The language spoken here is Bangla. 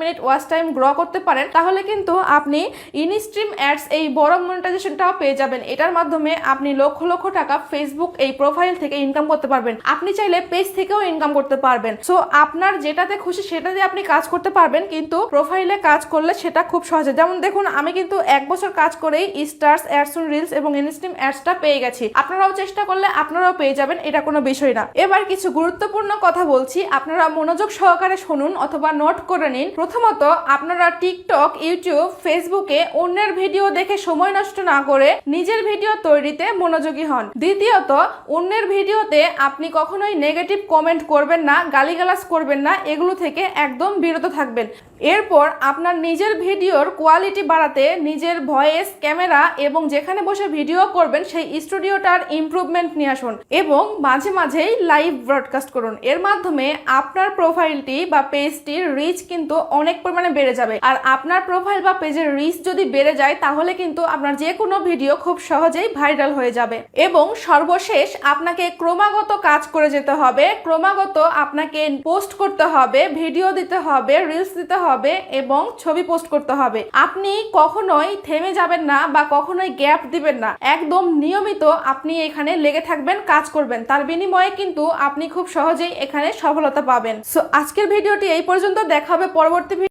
মিনিট ওয়াচ টাইম গ্রো করতে পারেন, তাহলে কিন্তু আপনি ইনস্ট্রিম অ্যাডস এই বড় মনিটাইজেশনটাও পেয়ে যাবেন। এটার মাধ্যমে আপনি লক্ষ লক্ষ টাকা ফেসবুক এই প্রোফাইল থেকে ইনকাম করতে পারবেন। আপনি চাইলে পেজ থেকেও ইনকাম করতে পারবেন। সো আপনার যেটাতে খুশি সেটাতে আপনি কাজ করতে পারবেন, কিন্তু প্রোফাইলে কাজ করলে সেটা খুব সহজে। যেমন দেখুন, আমি কিন্তু 1 বছর কাজ করেই স্টার্স, অ্যাডস অন রিলস এবং ইনস্ট্রিম অ্যাডসটা পেয়ে গেছি। আপনারাও চেষ্টা করলে আপনারাও পেয়ে যাবেন, এটা কোনো বিষয় না। এবার কিছু গুরুত্বপূর্ণ কথা বলছি, আপনারা মনোযোগ সহকারে শুনুন অথবা নোট করে নিন। প্রথমত, আপনারা টিকটক, ইউটিউব, ফেসবুকে অন্যের ভিডিও দেখে সময় নষ্ট না করে নিজের ভিডিও তৈরিতে মনোযোগী হন। দ্বিতীয়ত, অন্যের ভিডিওতে আপনি কখনোই নেগেটিভ কমেন্ট করবেন না, গালিগালাজ করবেন না, এগুলো থেকে একদম বিরত থাকবেন। এরপর আপনার নিজের ভিডিওর কোয়ালিটি বাড়াতে নিজের ভয়েস, ক্যামেরা এবং যেখানে বসে ভিডিও করবেন সেই স্টুডিওটার ইমপ্রুভমেন্ট নিয়ে আসুন এবং মাঝে মাঝেই লাইভ ব্রডকাস্ট করুন। এর মাধ্যমে আপনার প্রোফাইলটি বা পেজটির রিচ কিন্তু অনেক পরিমাণে বেড়ে যাবে। আর আপনার প্রোফাইল বা পেজের রিচ যদি বেড়ে যায় তাহলে কিন্তু আপনার যে কোনো ভিডিও খুব সহজেই ভাইরাল হয়ে যাবে। এবং সর্বশেষ, আপনাকে ক্রমাগত কাজ করে যেতে হবে, ক্রমাগত আপনাকে পোস্ট করতে হবে, ভিডিও দিতে হবে, রিলস দিতে হবে এবং ছবি পোস্ট করতে হবে। আপনি কখনোই থেমে যাবেন না বা কখনোই গ্যাপ দিবেন না, একদম নিয়মিত আপনি এখানে লেগে থাকবেন, কাজ করবেন। তার বিনিময়ে কিন্তু আপনি খুব সহজেই এখানে সফলতা পাবেন। সো আজকের ভিডিওটি এই পর্যন্ত, দেখা হবে পরবর্তী